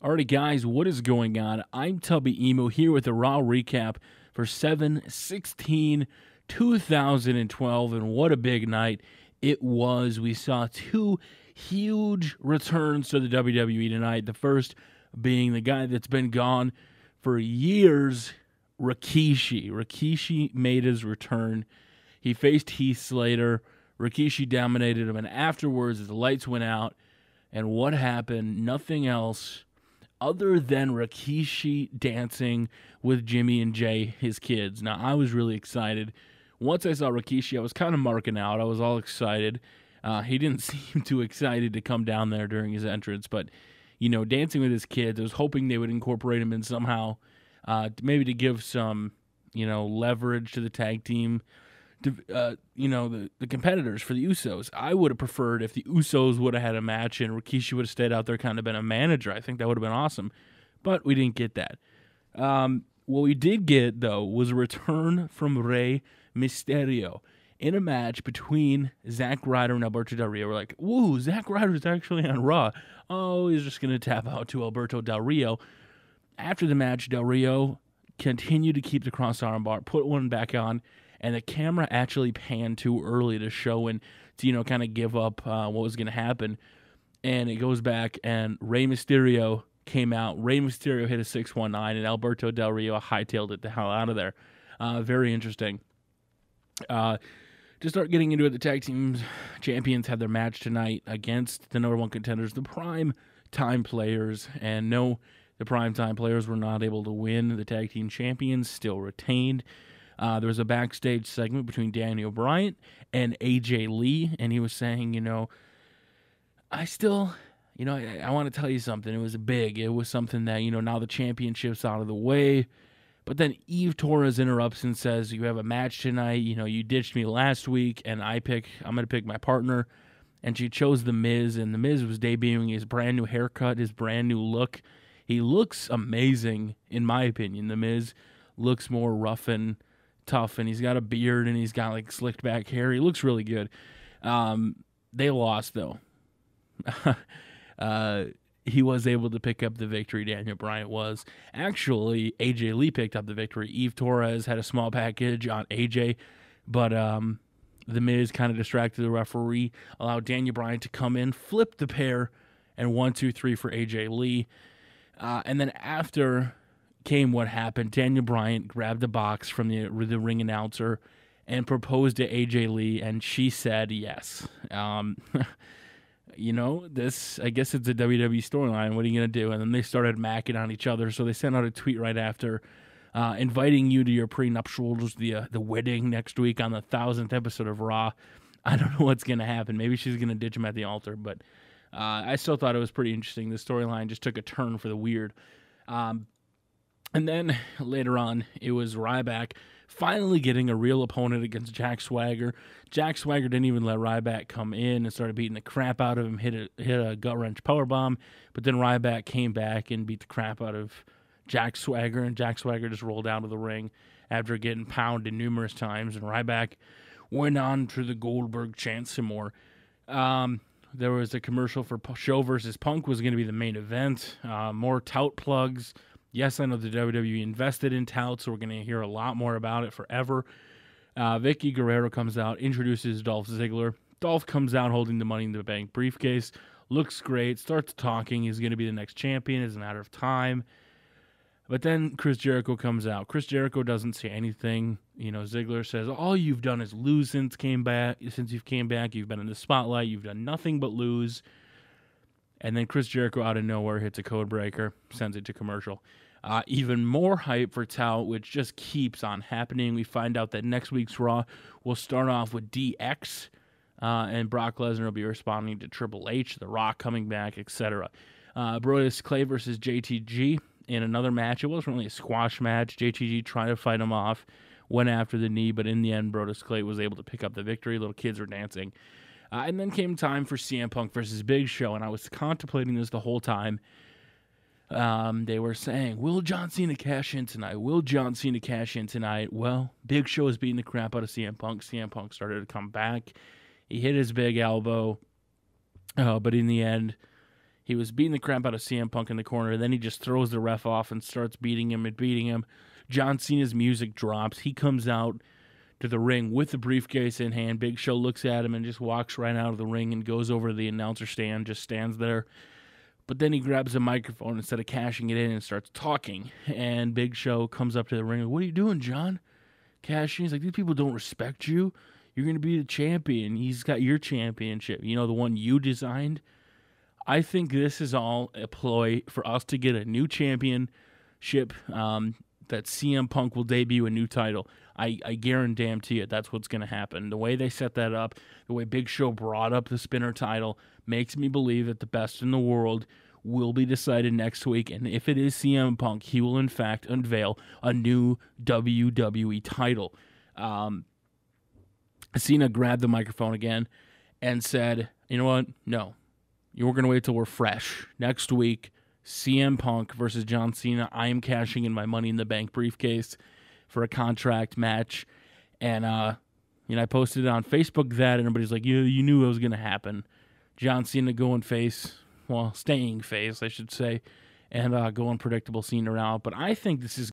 Alrighty, guys, what is going on? I'm Tubby Emo here with a Raw recap for 7/16/2012, and what a big night it was. We saw two huge returns to the WWE tonight. The first being the guy that's been gone for years, Rikishi. Rikishi made his return. He faced Heath Slater. Rikishi dominated him, and afterwards, the lights went out, and what happened? Nothing else other than Rikishi dancing with Jimmy and Jay, his kids. Now, I was really excited. Once I saw Rikishi, I was kind of marking out. I was all excited. He didn't seem too excited to come down there during his entrance, but, dancing with his kids, I was hoping they would incorporate him in somehow, maybe to give some, leverage to the tag team, to, the competitors for the Usos. I would have preferred if the Usos would have had a match and Rikishi would have stayed out there, kind of been a manager. I think that would have been awesome, but we didn't get that. What we did get, though, was a return from Rey Mysterio in a match between Zack Ryder and Alberto Del Rio. We're like, woo, Zack Ryder's actually on Raw. Oh, he's just going to tap out to Alberto Del Rio. After the match, Del Rio continued to keep the crossarm bar, put one back on, and the camera actually panned too early to show and to, kind of give up what was going to happen. And it goes back, and Rey Mysterio came out. Rey Mysterio hit a 619, and Alberto Del Rio hightailed it the hell out of there. Very interesting. To start getting into it, the tag team champions had their match tonight against the number one contenders, the Prime Time Players. And no, the Prime Time Players were not able to win. The tag team champions still retained. There was a backstage segment between Daniel Bryan and AJ Lee, and he was saying, I still, I want to tell you something. It was big. It was something that, now the championship's out of the way. But then Eve Torres interrupts and says, you have a match tonight. You ditched me last week, and I'm going to pick my partner. And she chose The Miz, and The Miz was debuting his brand new haircut, his brand new look. He looks amazing, in my opinion. The Miz looks more rough and tough, and he's got a beard, and he's got like slicked back hair. He looks really good. They lost, though. He was able to pick up the victory. Daniel Bryan was. Actually, AJ Lee picked up the victory. Eve Torres had a small package on AJ, but The Miz kind of distracted the referee, allowed Daniel Bryan to come in, flip the pair, and 1, 2, 3 for AJ Lee. And then after came what happened. Daniel Bryan grabbed the box from the ring announcer and proposed to AJ Lee, and she said yes. This, I guess it's a WWE storyline. What are you going to do? And then they started macking on each other, so they sent out a tweet right after inviting you to your prenuptials, the wedding next week on the 1000th episode of Raw. I don't know what's going to happen. Maybe she's going to ditch him at the altar, but I still thought it was pretty interesting. The storyline just took a turn for the weird. And then later on, it was Ryback finally getting a real opponent against Jack Swagger. Jack Swagger didn't even let Ryback come in and started beating the crap out of him, hit a gut-wrench powerbomb. But then Ryback came back and beat the crap out of Jack Swagger, and Jack Swagger just rolled out of the ring after getting pounded numerous times. And Ryback went on to the Goldberg chant some more. There was a commercial for Show versus Punk was going to be the main event. More tout plugs. Yes, I know the WWE invested in tout, so we're going to hear a lot more about it forever. Vicky Guerrero comes out, introduces Dolph Ziggler. Dolph comes out holding the Money in the Bank briefcase. Looks great, starts talking. He's going to be the next champion. It's a matter of time. But then Chris Jericho comes out. Chris Jericho doesn't say anything. Ziggler says, all you've done is lose since you've came back. You've been in the spotlight. You've done nothing but lose. And then Chris Jericho out of nowhere hits a code breaker, sends it to commercial. Even more hype for Tout, which just keeps on happening. We find out that next week's Raw will start off with DX, and Brock Lesnar will be responding to Triple H, The Rock coming back, etc. Brodus Clay versus JTG in another match. It wasn't really a squash match. JTG tried to fight him off, went after the knee, but in the end, Brodus Clay was able to pick up the victory. Little kids were dancing. And then came time for CM Punk versus Big Show, and I was contemplating this the whole time. They were saying, will John Cena cash in tonight? Will John Cena cash in tonight? Well, Big Show is beating the crap out of CM Punk. CM Punk started to come back. He hit his big elbow, but in the end, He was beating the crap out of CM Punk in the corner, and then he just throws the ref off and starts beating him. John Cena's music drops. He comes out to the ring with the briefcase in hand. Big Show looks at him and just walks right out of the ring and goes over to the announcer stand, just stands there. But then he grabs a microphone instead of cashing it in and starts talking. And Big Show comes up to the ring. What are you doing, John? Cashing. He's like, these people don't respect you. You're going to be the champion. He's got your championship. You know, the one you designed. I think this is all a ploy for us to get a new championship, that CM Punk will debut a new title. I guarantee you that's what's going to happen. The way they set that up, the way Big Show brought up the spinner title, makes me believe that the best in the world will be decided next week. And if it is CM Punk, he will in fact unveil a new WWE title. Cena grabbed the microphone again and said, you know what? No. You're going to wait till we're fresh. Next week, CM Punk versus John Cena. I am cashing in my Money in the Bank briefcase for a contract match. And, I posted it on Facebook that, and everybody's like, you knew it was going to happen. John Cena going face, staying face, I should say, and going predictable Cena out. But I think this is